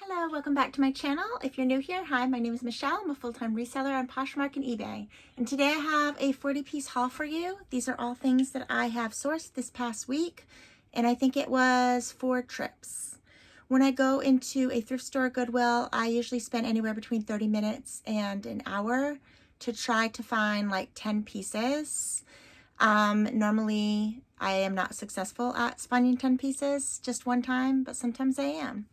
Hello, welcome back to my channel. If you're new here, hi, my name is Michelle. I'm a full-time reseller on Poshmark and eBay. And today I have a 40-piece haul for you. These are all things that I have sourced this past week, and I think it was 4 trips. When I go into a thrift store or Goodwill, I usually spend anywhere between 30 minutes and an hour to try to find like 10 pieces. Normally, I am not successful at finding 10 pieces just one time, but sometimes I am.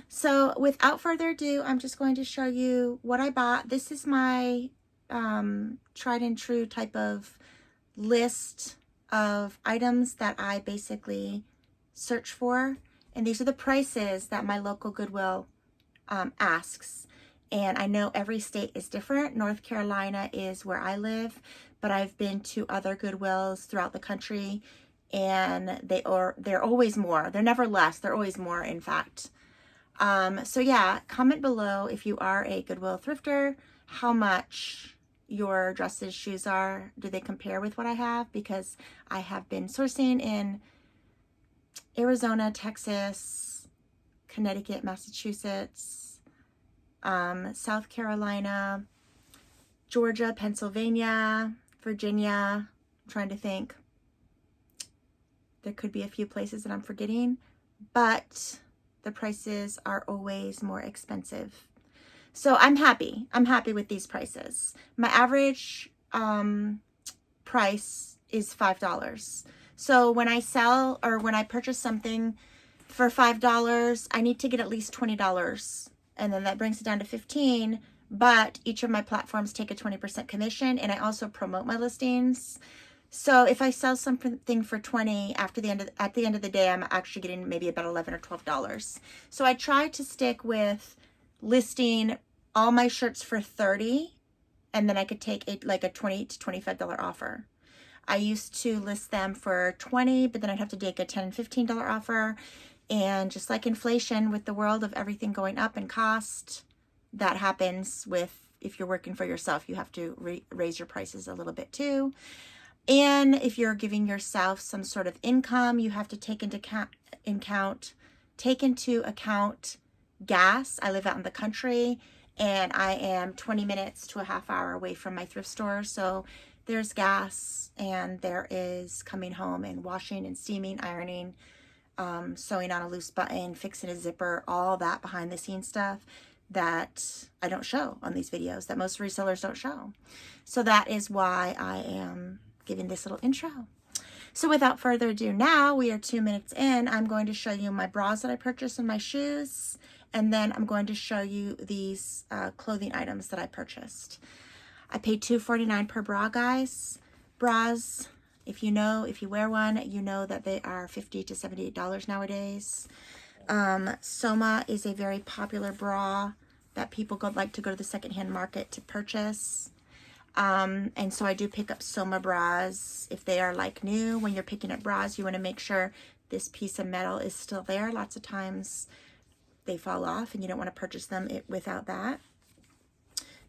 So without further ado, I'm just going to show you what I bought. This is my tried and true type of list of items that I basically search for. And these are the prices that my local Goodwill asks. And I know every state is different. North Carolina is where I live, but I've been to other Goodwills throughout the country, and they're always more. They're never less. They're always more, in fact. So yeah, comment below if you are a Goodwill thrifter, how much your dresses, shoes are. Do they compare with what I have? Because I have been sourcing in Arizona, Texas, Connecticut, Massachusetts, South Carolina, Georgia, Pennsylvania, Virginia. I'm trying to think. There could be a few places that I'm forgetting, but the prices are always more expensive. So I'm happy. I'm happy with these prices. My average price is $5. So when I sell or when I purchase something for $5, I need to get at least $20. And then that brings it down to $15. But each of my platforms take a 20% commission, and I also promote my listings. So if I sell something for $20, at the end of the day, I'm actually getting maybe about $11 or $12. So I try to stick with listing all my shirts for $30, and then I could take like a $20 to $25 offer. I used to list them for $20, but then I'd have to take a $10 and $15 offer. And just like inflation, with the world of everything going up in cost, that happens with, if you're working for yourself, you have to raise your prices a little bit too. And if you're giving yourself some sort of income, you have to take into account gas. I live out in the country, and I am 20 minutes to a half hour away from my thrift store. So there's gas, and there is coming home and washing and steaming, ironing, sewing on a loose button, fixing a zipper, all that behind the scenes stuff that I don't show on these videos, that most resellers don't show. So that is why I am giving this little intro. So without further ado, now we are 2 minutes in. I'm going to show you my bras that I purchased and my shoes, and then I'm going to show you these clothing items that I purchased. I paid $2.49 per bra, guys. Bras, if you wear one, you know that they are $50 to $78 nowadays. Soma is a very popular bra that people like to go to the secondhand market to purchase. And so I do pick up Soma bras if they are like new. When you're picking up bras, you want to make sure this piece of metal is still there. Lots of times they fall off and you don't want to purchase them without that.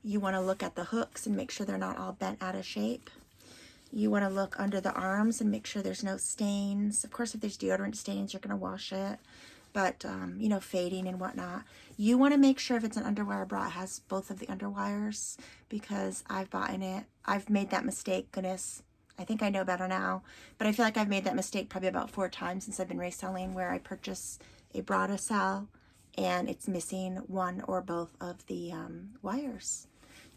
You want to look at the hooks and make sure they're not all bent out of shape. You want to look under the arms and make sure there's no stains. Of course, if there's deodorant stains, you're going to wash it. But, you know, fading and whatnot. You want to make sure if it's an underwire bra, it has both of the underwires, because I've bought in it. I've made that mistake. Goodness, I think I know better now. But I feel like I've made that mistake probably about 4 times since I've been reselling, where I purchase a bra to sell and it's missing one or both of the wires.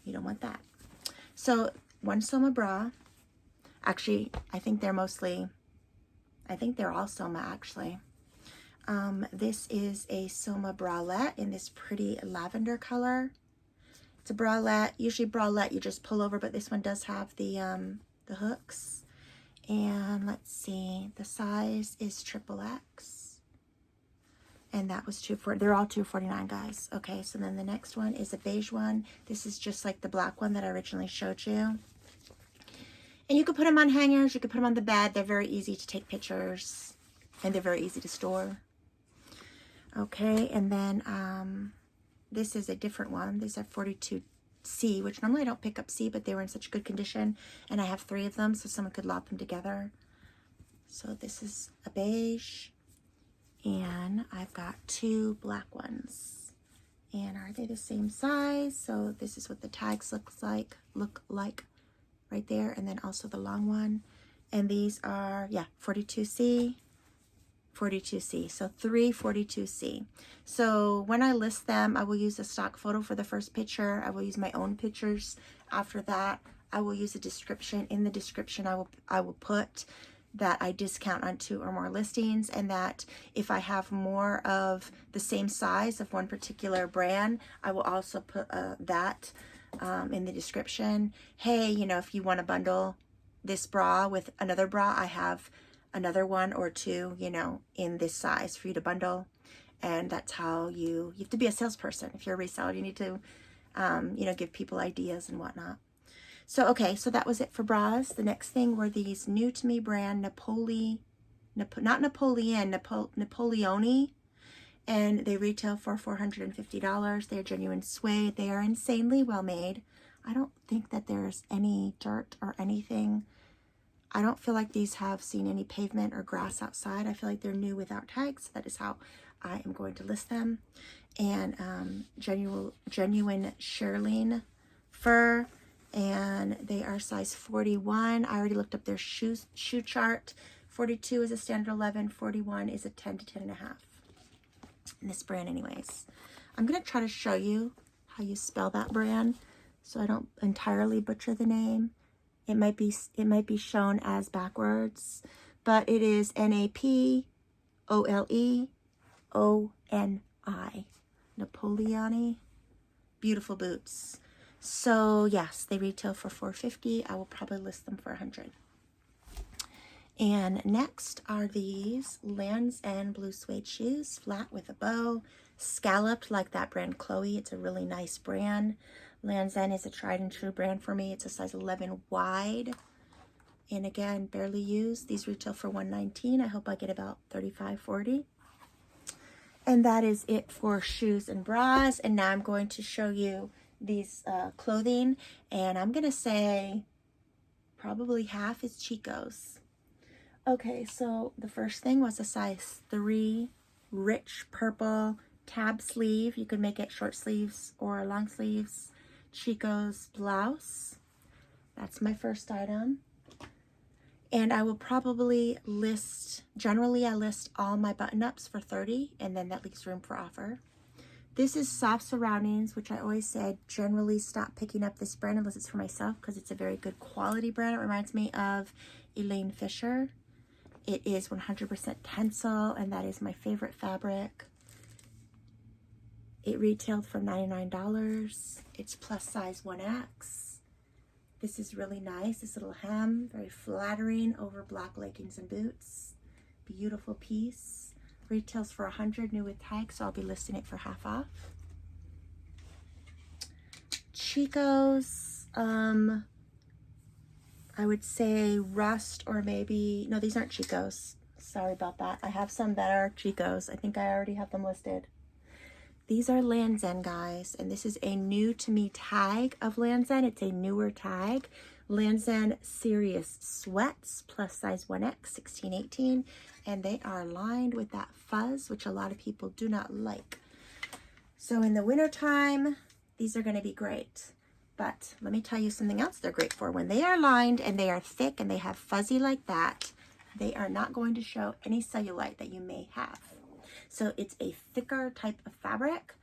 You don't want that. So one Soma bra. Actually, I think they're all Soma actually. This is a Soma bralette in this pretty lavender color. It's a bralette. Usually bralette you just pull over, but this one does have the hooks. And let's see, the size is XXX. And that was $2.49. They're all $2.49, guys. Okay, so then the next one is a beige one. This is just like the black one that I originally showed you. And you could put them on hangers. You could put them on the bed. They're very easy to take pictures, and they're very easy to store. Okay, and then this is a different one. These are 42C, which normally I don't pick up C, but they were in such good condition, and I have 3 of them, so someone could lot them together. So this is a beige, and I've got 2 black ones. And are they the same size? So this is what the tags look like right there, and then also the long one. And these are, yeah, 42C, 42C. So 3 42C. So when I list them, I will use a stock photo for the first picture. I will use my own pictures. After that, I will use a description. In the description, I will put that I discount on 2 or more listings, and that if I have more of the same size of one particular brand, I will also put that in the description. Hey, you know, if you want to bundle this bra with another bra, I have another 1 or 2, you know, in this size for you to bundle. And that's how you have to be a salesperson. If you're a reseller, you need to, you know, give people ideas and whatnot. So, okay, so that was it for bras. The next thing were these new to me brand Napoleone, and they retail for $450. They're genuine suede. They are insanely well made. I don't think that there's any dirt or anything. I don't feel like these have seen any pavement or grass outside. I feel like they're new without tags. That is how I am going to list them. And genuine shearling fur. And they are size 41. I already looked up their shoe chart. 42 is a standard 11. 41 is a 10 to 10 and a half. In this brand anyways. I'm going to try to show you how you spell that brand so I don't entirely butcher the name. It might be shown as backwards, but it is Napoleoni. Napoleoni. Beautiful boots. So yes, they retail for $450. I will probably list them for $100. And next are these Land's End blue suede shoes, flat with a bow, scalloped like that brand Chloe. It's a really nice brand. Land's End is a tried and true brand for me. It's a size 11 wide. And again, barely used. These retail for $119. I hope I get about $35, $40. And that is it for shoes and bras. And now I'm going to show you these clothing, and I'm gonna say probably half is Chico's. Okay, so the first thing was a size 3 rich purple tab sleeve. You could make it short sleeves or long sleeves. Chico's blouse. That's my first item. And I will probably list, generally I list all my button-ups for $30, and then that leaves room for offer. This is Soft Surroundings, which I always said generally stop picking up this brand unless it's for myself because it's a very good quality brand. It reminds me of Elaine Fisher. It is 100% Tencel, and that is my favorite fabric. It retailed for $99. It's plus size 1X. This is really nice. This little hem, very flattering over black leggings and boots. Beautiful piece. Retails for $100, new with tags, so I'll be listing it for half off. Chico's, I would say Rust, or maybe, no, these aren't Chico's. Sorry about that. I have some that are Chico's. I think I already have them listed. These are Land's End, guys, and this is a new to me tag of Land's End. It's a newer tag. Land's End Serious Sweats, plus size 1X, 16-18, and they are lined with that fuzz, which a lot of people do not like. So in the wintertime, these are going to be great. But let me tell you something else they're great for. When they are lined and they are thick and they have fuzzy like that, they are not going to show any cellulite that you may have. So it's a thicker type of fabric.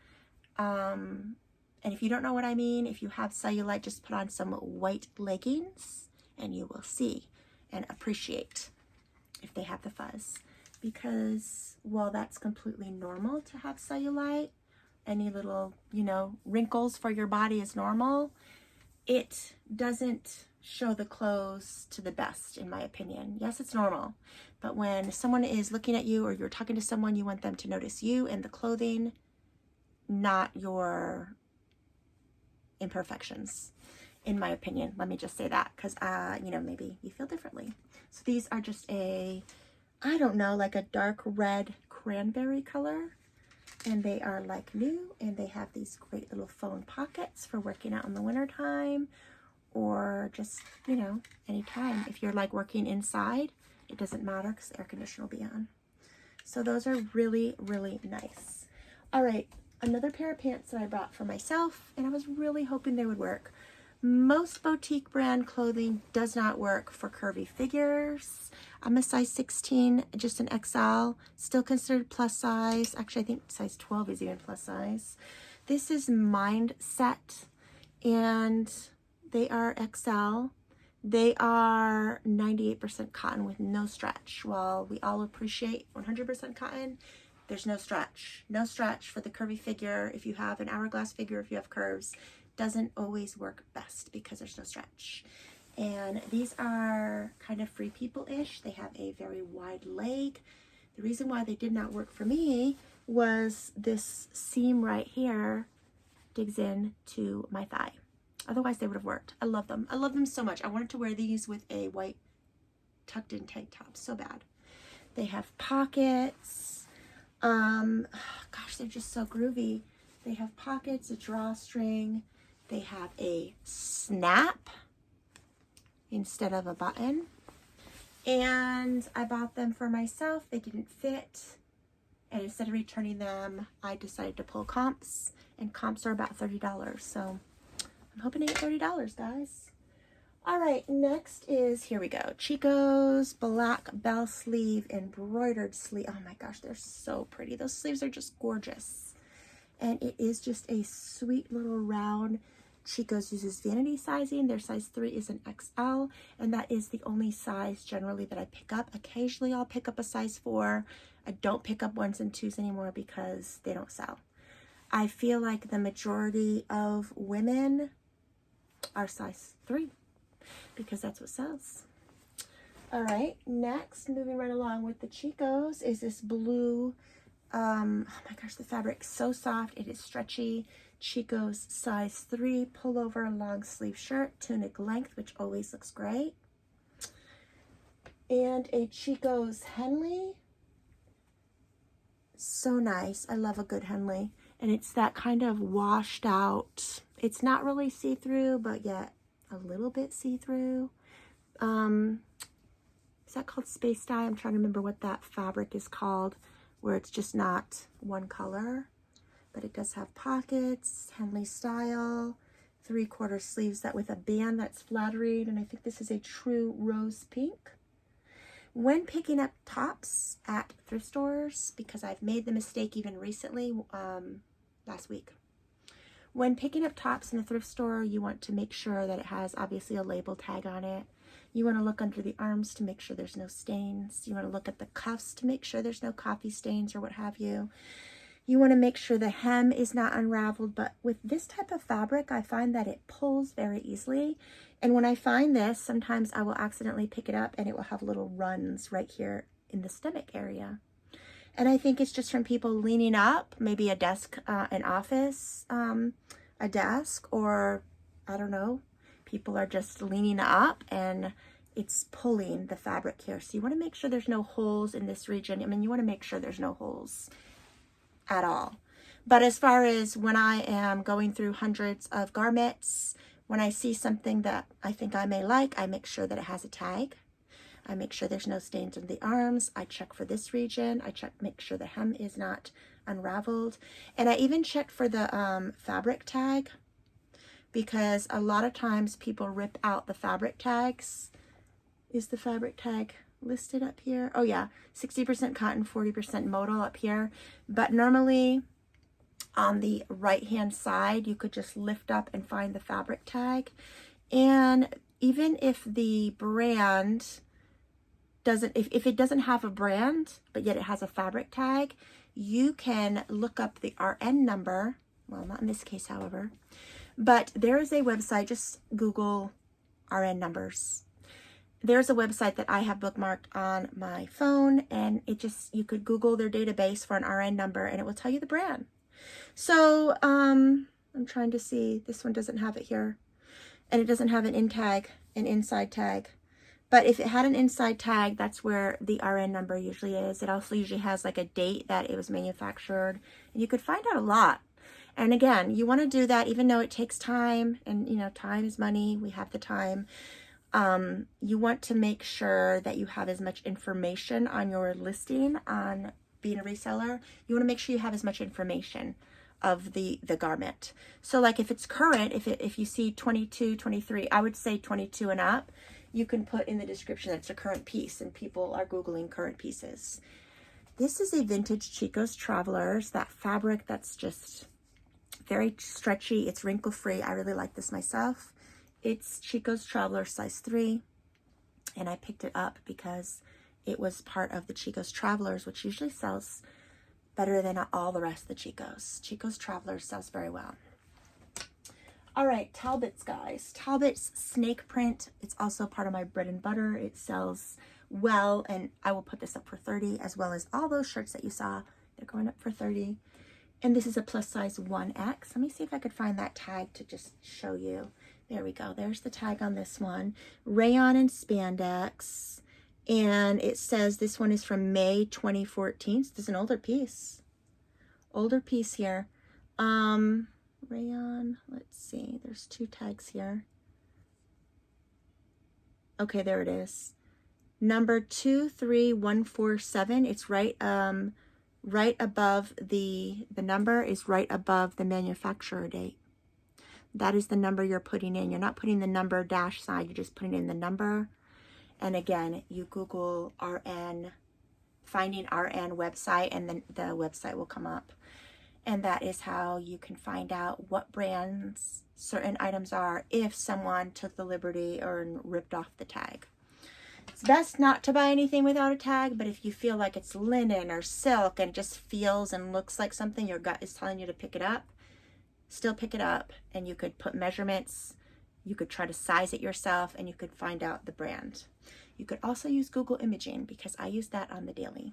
And if you don't know what I mean, if you have cellulite, just put on some white leggings and you will see and appreciate if they have the fuzz. Because while that's completely normal to have cellulite, any little, you know, wrinkles for your body is normal, it doesn't show the clothes to the best, in my opinion. Yes, it's normal. But when someone is looking at you or you're talking to someone, you want them to notice you and the clothing, not your imperfections, in my opinion. Let me just say that, because you know, maybe you feel differently. So these are just a, I don't know, like a dark red cranberry color, and they are like new, and they have these great little phone pockets for working out in the winter time, or just, you know, anytime. If you're like working inside, it doesn't matter because the air conditioner will be on. So those are really, really nice. All right, another pair of pants that I bought for myself, and I was really hoping they would work. Most boutique brand clothing does not work for curvy figures. I'm a size 16, just an XL, still considered plus size. Actually, I think size 12 is even plus size. This is Mindset, and they are XL. They are 98% cotton with no stretch. While we all appreciate 100% cotton, there's no stretch. No stretch for the curvy figure. If you have an hourglass figure, if you have curves, doesn't always work best because there's no stretch. And these are kind of free people-ish. They have a very wide leg. The reason why they did not work for me was this seam right here digs in to my thigh. Otherwise they would have worked. I love them. I love them so much. I wanted to wear these with a white tucked in tank top so bad. They have pockets. Gosh, they're just so groovy. They have pockets, a drawstring. They have a snap instead of a button. And I bought them for myself. They didn't fit. And instead of returning them, I decided to pull comps. And comps are about $30. So I'm hoping to get $30, guys. All right, next is, here we go. Chico's black bell sleeve embroidered sleeve. Oh my gosh, they're so pretty. Those sleeves are just gorgeous. And it is just a sweet little round. Chico's uses vanity sizing. Their size 3 is an XL, and that is the only size generally that I pick up. Occasionally I'll pick up a size 4. I don't pick up 1s and 2s anymore because they don't sell. I feel like the majority of women are size 3 because that's what sells. All right, next, moving right along with the Chico's is this blue, oh my gosh, the fabric's so soft, it is stretchy. Chico's size 3 pullover long sleeve shirt, tunic length, which always looks great. And a Chico's Henley. So nice. I love a good Henley. And it's that kind of washed out, it's not really see-through, but yet a little bit see-through. Is that called space dye? I'm trying to remember what that fabric is called, where it's just not one color. But it does have pockets, Henley style, 3/4 sleeves that with a band that's flattering, and I think this is a true rose pink. When picking up tops at thrift stores, because I've made the mistake even recently, last week. When picking up tops in the thrift store, you want to make sure that it has obviously a label tag on it. You want to look under the arms to make sure there's no stains. You want to look at the cuffs to make sure there's no coffee stains or what have you. You want to make sure the hem is not unraveled, but with this type of fabric, I find that it pulls very easily. And when I find this, sometimes I will accidentally pick it up and it will have little runs right here in the stomach area. And I think it's just from people leaning up, maybe a desk, an office, a desk, or I don't know, people are just leaning up and it's pulling the fabric here. So you want to make sure there's no holes in this region. I mean, you want to make sure there's no holes at all. But as far as when I am going through hundreds of garments, when I see something that I think I may like, I make sure that it has a tag. I make sure there's no stains on the arms. I check for this region. I make sure the hem is not unraveled. And I even check for the fabric tag, because a lot of times people rip out the fabric tags. Is the fabric tag listed up here? Oh yeah, 60% cotton, 40% modal up here. But normally on the right hand side, you could just lift up and find the fabric tag. And even if the brand doesn't, if it doesn't have a brand, but yet it has a fabric tag, you can look up the RN number. Well, not in this case, however, but there is a website, just Google RN numbers. There's a website that I have bookmarked on my phone, and it just, you could Google their database for an RN number and it will tell you the brand. So I'm trying to see, this one doesn't have it here, and it doesn't have an in tag, an inside tag. But if it had an inside tag, that's where the RN number usually is. It also usually has like a date that it was manufactured, and you could find out a lot. And again, you want to do that even though it takes time, and you know, time is money. We have the time. You want to make sure that you have as much information on your listing on being a reseller. You want to make sure you have as much information the garment. So like if it's current, if you see 22, 23, I would say 22 and up, you can put in the description that it's a current piece, and people are Googling current pieces. This is a vintage Chico's Travelers, that fabric that's just very stretchy. It's wrinkle free. I really like this myself. It's Chico's Traveler size 3, and I picked it up because it was part of the Chico's Travelers, which usually sells better than all the rest of the Chico's. Chico's Travelers sells very well. All right, Talbot's, guys. Talbot's snake print. It's also part of my bread and butter. It sells well, and I will put this up for $30, as well as all those shirts that you saw. They're going up for $30. And this is a plus size 1X. Let me see if I could find that tag to just show you. There we go. There's the tag on this one. Rayon and spandex. And it says this one is from May 2014. So this is an older piece. Older piece here. Rayon, let's see. There's 2 tags here. Okay, there it is. Number 23147. It's right above the number is right above the manufacturer date. That is the number you're putting in. You're not putting the number dash sign, you're just putting in the number. And again, you Google RN, finding RN website, and then the website will come up. And that is how you can find out what brands certain items are if someone took the liberty or ripped off the tag. It's best not to buy anything without a tag, but if you feel like it's linen or silk and just feels and looks like something your gut is telling you to pick it up, still pick it up, and you could put measurements, you could try to size it yourself, and you could find out the brand. You could also use Google imaging, because I use that on the daily.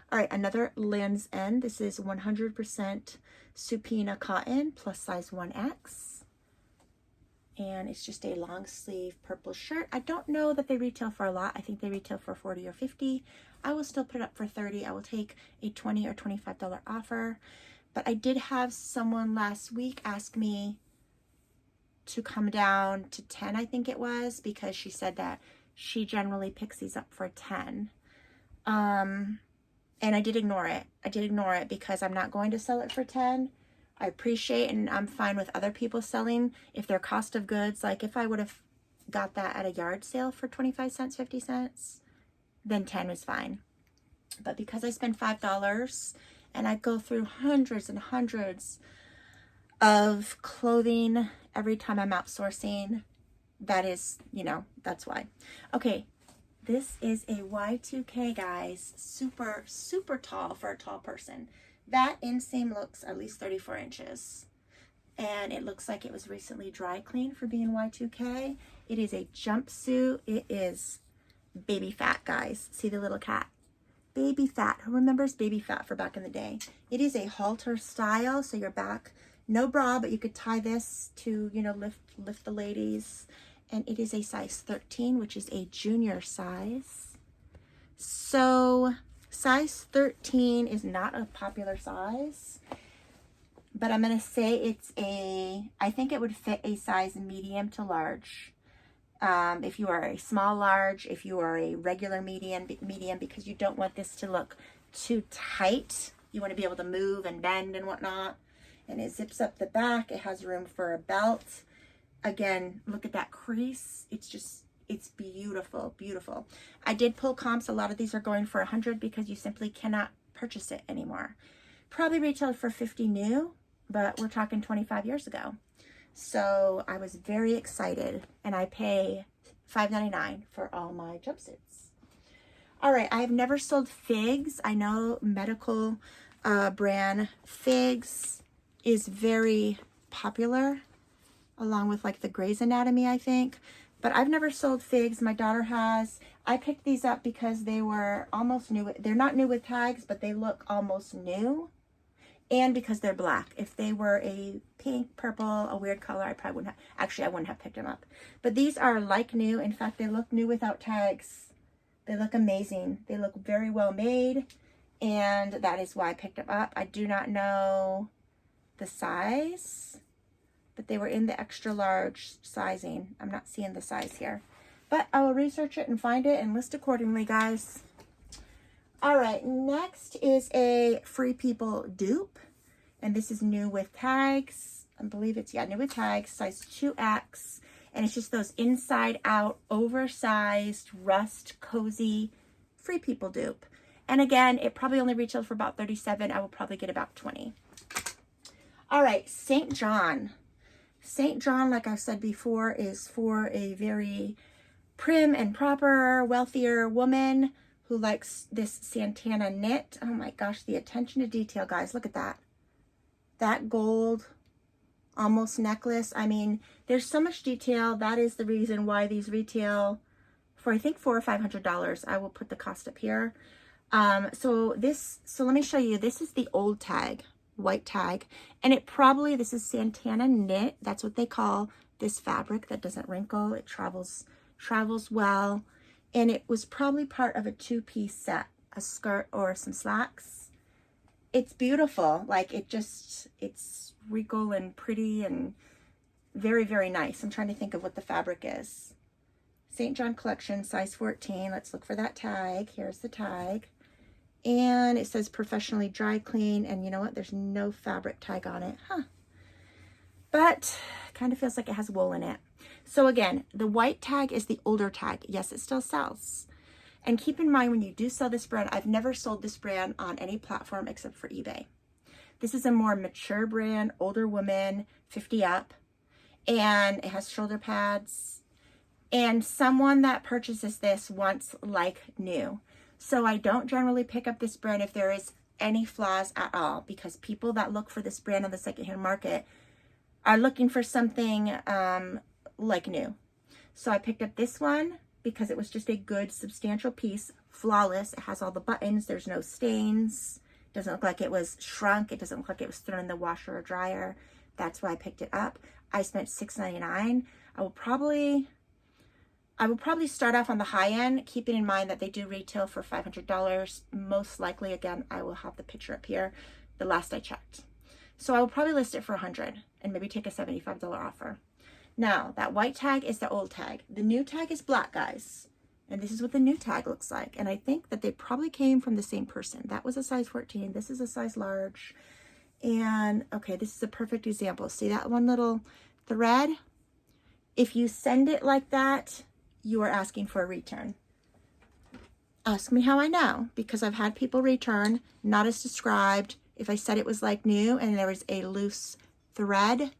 All right, another Lands' End. This is 100% Supina cotton, plus size 1X. And it's just a long sleeve purple shirt. I don't know that they retail for a lot. I think they retail for 40 or 50. I will still put it up for 30. I will take a $20 or $25 offer. But I did have someone last week ask me to come down to 10, I think it was, because she said that she generally picks these up for 10. And I did ignore it. I did ignore it because I'm not going to sell it for 10. I appreciate, and I'm fine with other people selling if their cost of goods, like if I would have got that at a yard sale for 25 cents, 50 cents, then 10 was fine. But because I spend $5 and I go through hundreds and hundreds of clothing every time I'm outsourcing, that is, you know, that's why. Okay. This is a Y2K, guys. Super, super tall for a tall person. That inseam looks at least 34 inches. And it looks like it was recently dry cleaned for being Y2K. It is a jumpsuit. It is baby fat, guys. See the little cat? Baby fat. Who remembers baby fat for back in the day? It is a halter style, so your back, no bra, but you could tie this to, you know, lift the ladies. And it is a size 13, which is a junior size. So size 13 is not a popular size, but I'm going to say it's I think it would fit a size medium to large. If you are a small large, if you are a regular medium, because you don't want this to look too tight. You want to be able to move and bend and whatnot. And it zips up the back. It has room for a belt. Again, look at that crease. It's beautiful, beautiful. I did pull comps. A lot of these are going for 100 because you simply cannot purchase it anymore. Probably retailed for 50 new, but we're talking 25 years ago. So I was very excited, and I pay $5.99 for all my jumpsuits. All right, I have never sold figs. I know medical brand figs is very popular, along with like the Grey's Anatomy, I think. But I've never sold figs. My daughter has. I picked these up because they were almost new. They're not new with tags, but they look almost new. And because they're black. If they were a pink, purple, a weird color, I probably wouldn't have. Actually, I wouldn't have picked them up. But these are like new. In fact, they look new without tags. They look amazing. They look very well made. And that is why I picked them up. I do not know the size, but they were in the extra large sizing. I'm not seeing the size here, but I will research it and find it and list accordingly, guys. All right, next is a Free People dupe, And this is new with tags. I believe it's, yeah, new with tags, size 2X. And it's just those inside out, oversized, rust, cozy, Free People dupe. And again, it probably only retailed for about $37. I will probably get about $20. All right, St. John. St. John, like I said before, is for a very prim and proper, wealthier woman who likes this Santana knit. Oh my gosh, the attention to detail, guys. Look at that. That gold almost necklace. I mean, there's so much detail. That is the reason why these retail for, I think, $400 or $500. I will put the cost up here. So let me show you. This is the old tag, white tag, and it probably, this is Santana knit. That's what they call this fabric that doesn't wrinkle. It travels well, and it was probably part of a 2-piece set, a skirt or some slacks. It's beautiful. Like, it's regal and pretty and very, very nice. I'm trying to think of what the fabric is. St. John collection, size 14. Let's look for that tag. Here's the tag. And it says professionally dry clean. And you know what? There's no fabric tag on it. Huh. But kind of feels like it has wool in it. So again, the white tag is the older tag. Yes, it still sells. And keep in mind, when you do sell this brand, I've never sold this brand on any platform except for eBay. This is a more mature brand, older woman, 50 up. And it has shoulder pads. And someone that purchases this wants like new. So I don't generally pick up this brand if there is any flaws at all, because people that look for this brand on the secondhand market are looking for something like new. So I picked up this one because it was just a good, substantial piece, flawless. It has all the buttons. There's no stains. Doesn't look like it was shrunk. It doesn't look like it was thrown in the washer or dryer. That's why I picked it up. I spent $6.99. I will probably start off on the high end, keeping in mind that they do retail for $500. Most likely, again, I will have the picture up here, the last I checked. So I will probably list it for $100 and maybe take a $75 offer. Now, that white tag is the old tag. The new tag is black, guys. And this is what the new tag looks like. And I think that they probably came from the same person. That was a size 14. This is a size large. And, okay, this is a perfect example. See that one little thread? If you send it like that, you are asking for a return. Ask me how I know, because I've had people return, not as described. If I said it was like new and there was a loose thread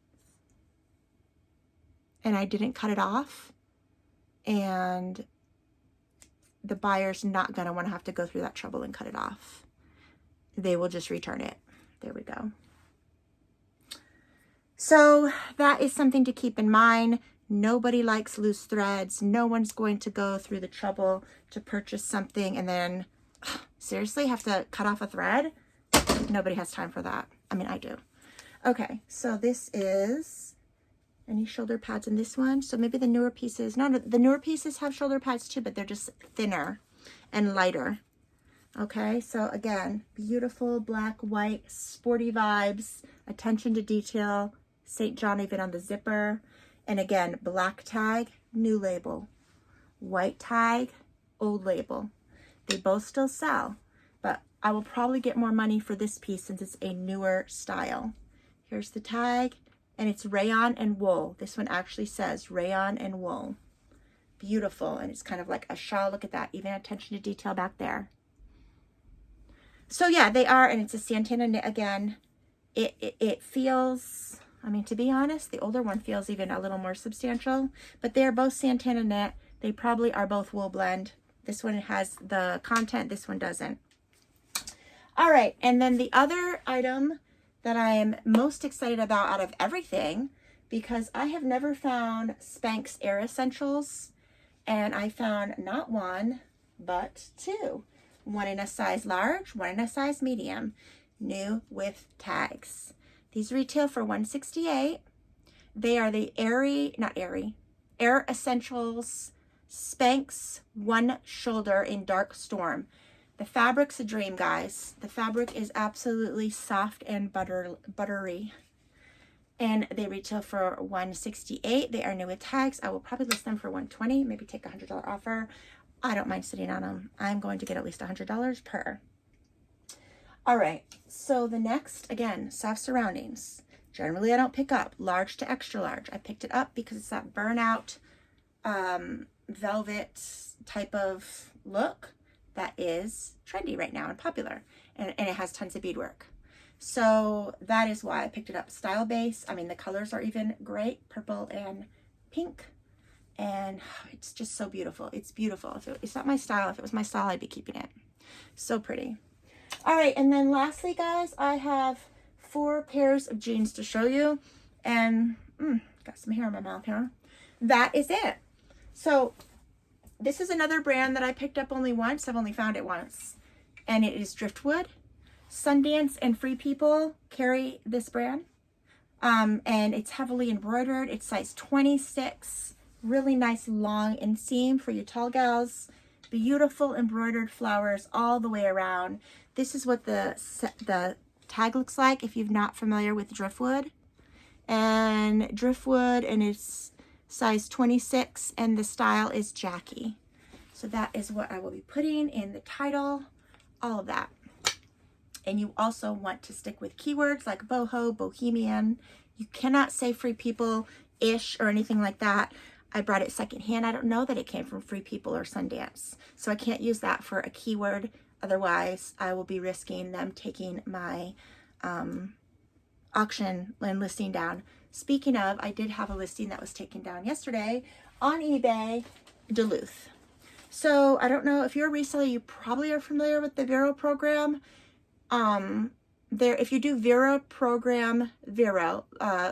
and I didn't cut it off, and the buyer's not going to want to have to go through that trouble and cut it off. They will just return it. There we go. So that is something to keep in mind. Nobody likes loose threads. No one's going to go through the trouble to purchase something and then seriously have to cut off a thread. Nobody has time for that. I mean, I do. Okay, so this is any shoulder pads in this one. So maybe the newer pieces, no, the newer pieces have shoulder pads too, but they're just thinner and lighter. Okay, so again, beautiful black, white, sporty vibes, attention to detail, St. John even on the zipper. And again, black tag, new label. White tag, old label. They both still sell, but I will probably get more money for this piece since it's a newer style. Here's the tag, and it's rayon and wool. This one actually says rayon and wool. Beautiful, and it's kind of like a shawl. Look at that, even attention to detail back there. So yeah, they are, and it's a Santana knit again. It feels, I mean, to be honest, the older one feels even a little more substantial, but they are both Santana knit. They probably are both wool blend. This one has the content, this one doesn't. All right, and then the other item that I am most excited about out of everything, because I have never found Spanx Air Essentials, and I found not one, but two. One in a size large, one in a size medium, new with tags. These retail for $168. They are the Air Essentials Spanx One Shoulder in Dark Storm. The fabric's a dream, guys. The fabric is absolutely soft and buttery. And they retail for $168. They are new with tags. I will probably list them for $120, maybe take a $100 offer. I don't mind sitting on them. I'm going to get at least $100 per. All right, so the next, again, soft surroundings. Generally, I don't pick up large to extra large. I picked it up because it's that burnout velvet type of look that is trendy right now and popular. And it has tons of beadwork. So that is why I picked it up. Style base. I mean, the colors are even great, purple and pink. And it's just so beautiful. It's beautiful. If it's not my style, if it was my style, I'd be keeping it. So pretty. All right, and then lastly, guys, I have 4 pairs of jeans to show you. And got some hair in my mouth here. That is it. So this is another brand that I picked up only once. I've only found it once. And it is Driftwood. Sundance and Free People carry this brand. And it's heavily embroidered. It's size 26. Really nice long inseam for you tall gals. Beautiful embroidered flowers all the way around. This is what the tag looks like if you're not familiar with Driftwood. And Driftwood, and it's size 26, and the style is Jackie. So that is what I will be putting in the title, all of that. And you also want to stick with keywords like boho, bohemian. You cannot say Free People-ish or anything like that. I brought it secondhand. I don't know that it came from Free People or Sundance. So I can't use that for a keyword. Otherwise, I will be risking them taking my auction and listing down. Speaking of, I did have a listing that was taken down yesterday on eBay, Duluth. So I don't know if you're a reseller, you probably are familiar with the Vero program. If you do Vero program, Vero,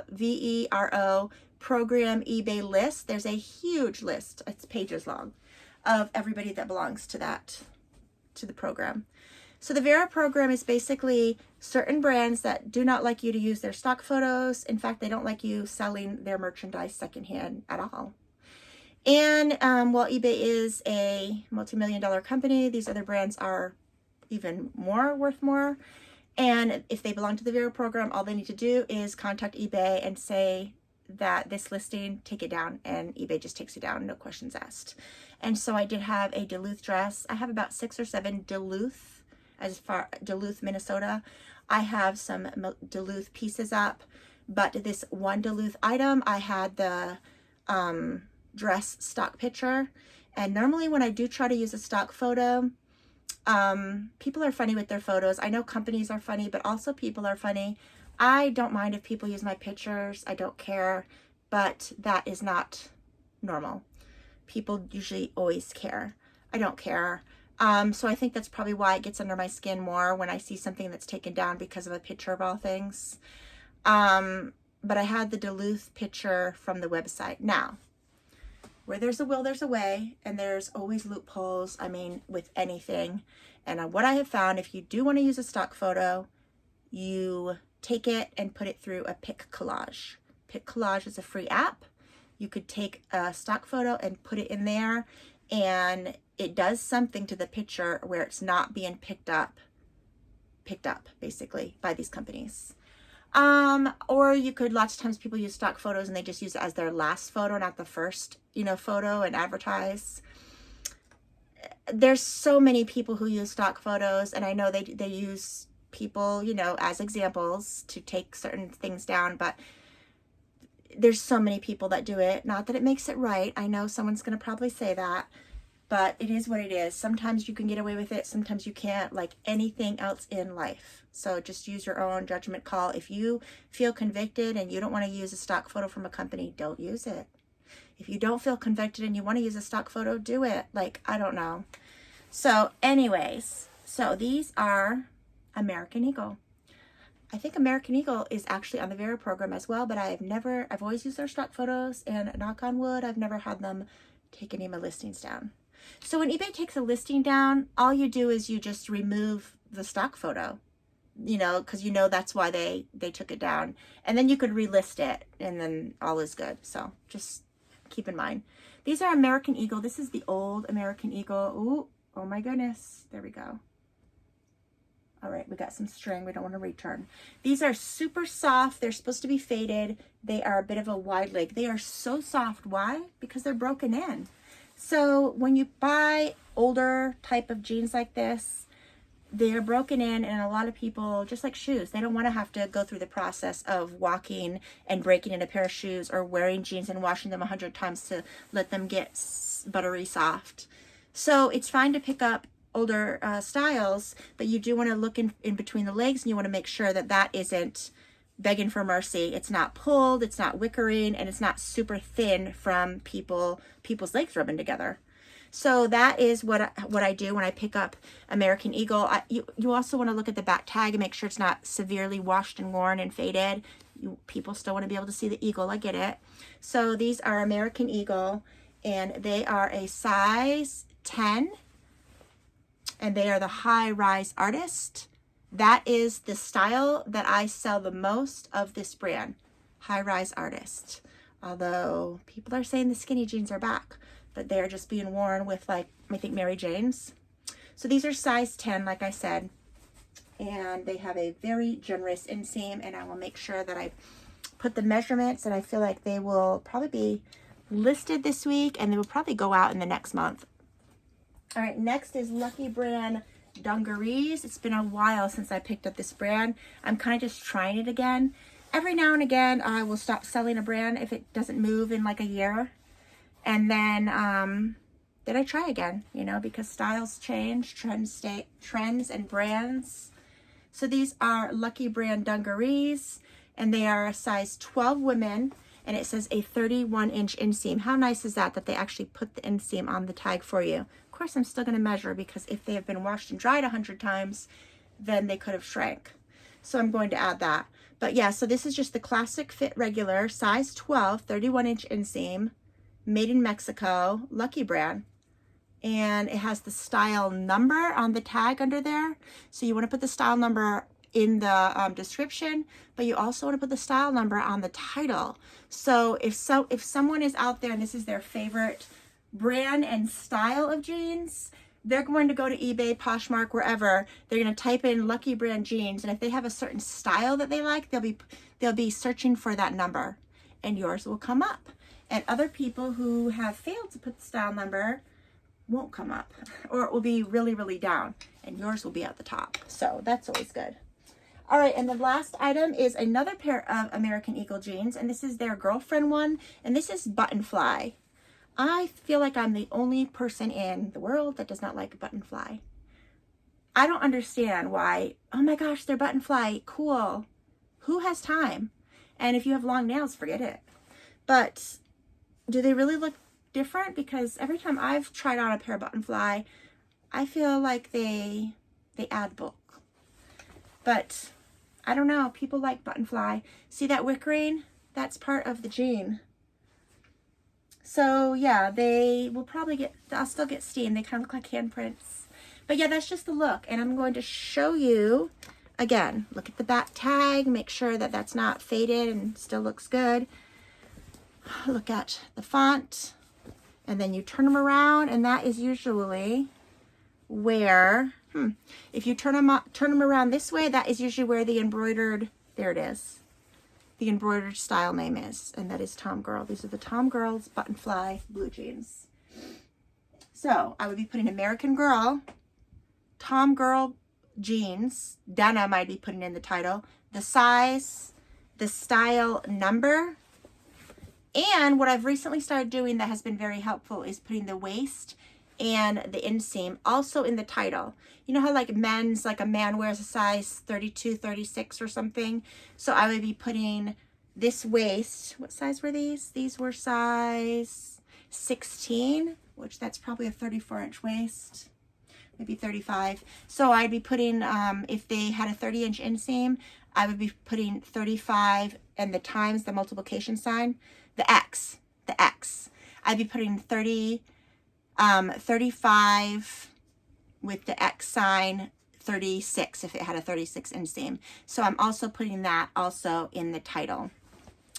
V-E-R-O, program eBay list, there's a huge list, it's pages long, of everybody that belongs to the program. So the Vero program is basically certain brands that do not like you to use their stock photos. In fact, they don't like you selling their merchandise secondhand at all. And while eBay is a multi-million-dollar company, these other brands are even more, worth more. And if they belong to the Vero program, all they need to do is contact eBay and say that this listing, take it down, and eBay just takes it down, no questions asked. And so I did have a Duluth dress. I have about 6 or 7 Duluth, Duluth, Minnesota. I have some Duluth pieces up, but this one Duluth item, I had the dress stock picture. And normally when I do try to use a stock photo, people are funny with their photos. I know companies are funny, but also people are funny. I don't mind if people use my pictures. I don't care, but that is not normal. People usually always care. I don't care. So I think that's probably why it gets under my skin more when I see something that's taken down because of a picture of all things. But I had the Duluth picture from the website. Now, where there's a will, there's a way, and there's always loopholes, I mean, with anything. And what I have found, if you do want to use a stock photo, you take it and put it through a Pic Collage. Pic Collage is a free app. You could take a stock photo and put it in there, and it does something to the picture where it's not being picked up basically by these companies. Or you could, lots of times people use stock photos and they just use it as their last photo, not the first, photo, and advertise. There's so many people who use stock photos, and I know they use people, as examples to take certain things down, but there's so many people that do it. Not that it makes it right. I know someone's going to probably say that, but it is what it is. Sometimes you can get away with it. Sometimes you can't, like anything else in life. So just use your own judgment call. If you feel convicted and you don't want to use a stock photo from a company, don't use it. If you don't feel convicted and you want to use a stock photo, do it. Like, I don't know. So anyways, so these are American Eagle. I think American Eagle is actually on the Vero program as well, but I've always used their stock photos, and knock on wood, I've never had them take any of my listings down. So when eBay takes a listing down, all you do is you just remove the stock photo, because that's why they took it down. And then you could relist it, and then all is good. So just keep in mind. These are American Eagle. This is the old American Eagle. Ooh, oh my goodness. There we go. All right, we got some string. We don't want to return. These are super soft. They're supposed to be faded. They are a bit of a wide leg. They are so soft. Why? Because they're broken in. So when you buy older type of jeans like this, they're broken in, and a lot of people, just like shoes, they don't want to have to go through the process of walking and breaking in a pair of shoes or wearing jeans and washing them 100 times to let them get buttery soft. So it's fine to pick up older styles, but you do want to look in between the legs, and you want to make sure that that isn't begging for mercy. It's not pulled, it's not wickering, and it's not super thin from people's legs rubbing together. So that is what I do when I pick up American Eagle. You also want to look at the back tag and make sure it's not severely washed and worn and faded. People still want to be able to see the eagle. I get it. So these are American Eagle, and they are a size 10, and they are the high rise artist. That is the style that I sell the most of this brand, high rise artist. Although people are saying the skinny jeans are back, but they're just being worn with, like, I think Mary Jane's. So these are size 10, like I said, and they have a very generous inseam, and I will make sure that I put the measurements, and I feel like they will probably be listed this week, and they will probably go out in the next month. All right, next is Lucky Brand dungarees. It's been a while since I picked up this brand. I'm kind of just trying it again. Every now and again, I will stop selling a brand if it doesn't move in like a year. And then I try again, you know, because styles change, trends and brands. So these are Lucky Brand dungarees, and they are a size 12 women, and it says a 31-inch inseam. How nice is that they actually put the inseam on the tag for you? Of course, I'm still going to measure, because if they have been washed and dried 100 times, then they could have shrank. So I'm going to add that. But yeah, so this is just the classic fit regular, size 12, 31-inch inseam, made in Mexico, Lucky Brand. And it has the style number on the tag under there. So you want to put the style number in the description, but you also want to put the style number on the title. So if someone is out there and this is their favorite brand and style of jeans, they're going to go to eBay, Poshmark, wherever. They're going to type in Lucky Brand jeans, and if they have a certain style that they like, they'll be searching for that number, and yours will come up. And other people who have failed to put the style number won't come up, or it will be really, really down, and yours will be at the top. So that's always good. All right, and the last item is another pair of American Eagle jeans, and this is their girlfriend one, and this is button fly. I feel like I'm the only person in the world that does not like button fly. I don't understand why. Oh my gosh, they're button fly, cool. Who has time? And if you have long nails, forget it. But do they really look different? Because every time I've tried on a pair of button fly, I feel like they add bulk. But I don't know, people like button fly. See that wickering? That's part of the jean. So yeah, they will probably I'll still get steam. They kind of look like handprints. But yeah, that's just the look. And I'm going to show you, again, look at the back tag, make sure that that's not faded and still looks good. Look at the font, and then you turn them around, and that is usually where, if you turn them around this way, that is usually where the embroidered, there it is, the embroidered style name is, and that is Tom Girl. These are the Tom Girls button fly blue jeans. So I would be putting American Girl, Tom Girl jeans, denim I'd be putting in the title, the size, the style number. And what I've recently started doing that has been very helpful is putting the waist and the inseam also in the title. You know how like men's, like a man wears a size 32, 36 or something? So I would be putting this waist, what size were these? These were size 16, which that's probably a 34-inch waist, maybe 35. So I'd be putting, if they had a 30-inch inseam, I would be putting 35 and the times, the multiplication sign, the X. I'd be putting 35 with the X sign, 36 if it had a 36 inseam. So I'm also putting that also in the title,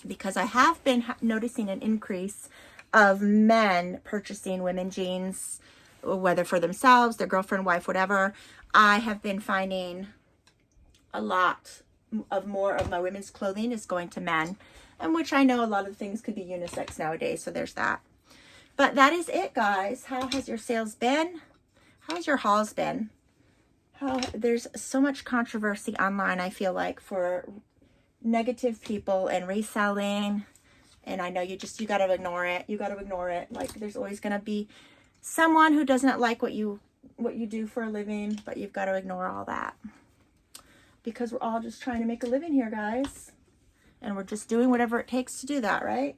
because I have been noticing an increase of men purchasing women jeans, whether for themselves, their girlfriend, wife, whatever. I have been finding a lot of more of my women's clothing is going to men, and which I know a lot of things could be unisex nowadays, so there's that. But that is it, guys. How has your sales been? How's your hauls been? Oh, there's so much controversy online, I feel like, for negative people and reselling. And I know you got to ignore it. You got to ignore it. Like, there's always going to be someone who doesn't like what you do for a living, but you've got to ignore all that. Because we're all just trying to make a living here, guys. And we're just doing whatever it takes to do that, right?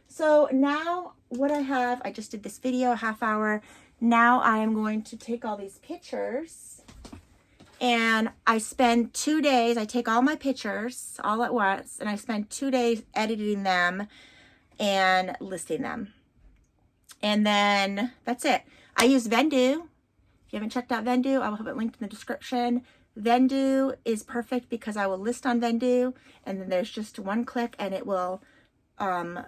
So now what I just did this video, a half hour. Now I am going to take all these pictures and I spend 2 days, I take all my pictures all at once and I spend 2 days editing them and listing them. And then that's it. I use Vendoo. If you haven't checked out Vendoo, I will have it linked in the description. Vendoo is perfect because I will list on Vendoo and then there's just one click and it will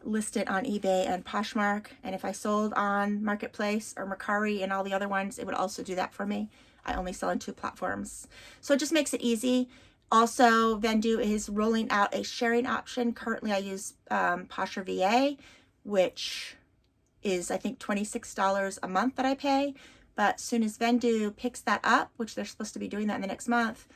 list it on eBay and Poshmark. And if I sold on Marketplace or Mercari and all the other ones, it would also do that for me. I only sell on 2 platforms. So it just makes it easy. Also, Vendoo is rolling out a sharing option. Currently, I use Posher VA, which is, I think, $26 a month that I pay. But as soon as Vendoo picks that up, which they're supposed to be doing that in the next month,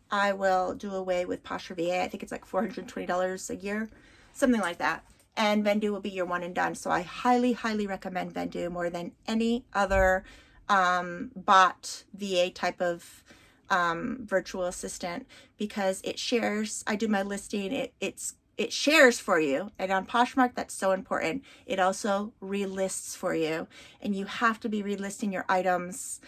I will do away with Posher VA. I think it's like $420 a year, something like that. And Vendoo will be your one and done. So I highly, highly recommend Vendoo more than any other bot VA type of virtual assistant, because it shares. I do my listing, it shares for you, and on Poshmark that's so important. It also relists for you, and you have to be relisting your items.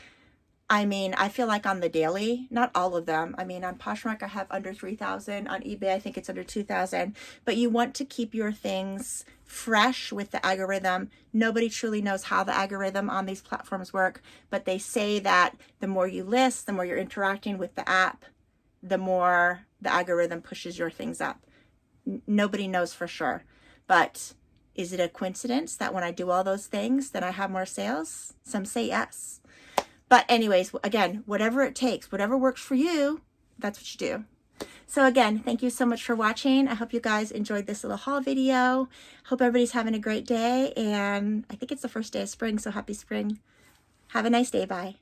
I mean, I feel like on the daily, not all of them. I mean, on Poshmark I have under 3,000. On eBay I think it's under 2,000. But you want to keep your things fresh with the algorithm. Nobody truly knows how the algorithm on these platforms work, but they say that the more you list, the more you're interacting with the app, the more the algorithm pushes your things up. Nobody knows for sure. But is it a coincidence that when I do all those things, then I have more sales? Some say yes. But anyways, again, whatever it takes, whatever works for you, that's what you do. So again, thank you so much for watching. I hope you guys enjoyed this little haul video. Hope everybody's having a great day. And I think it's the first day of spring, so happy spring. Have a nice day. Bye.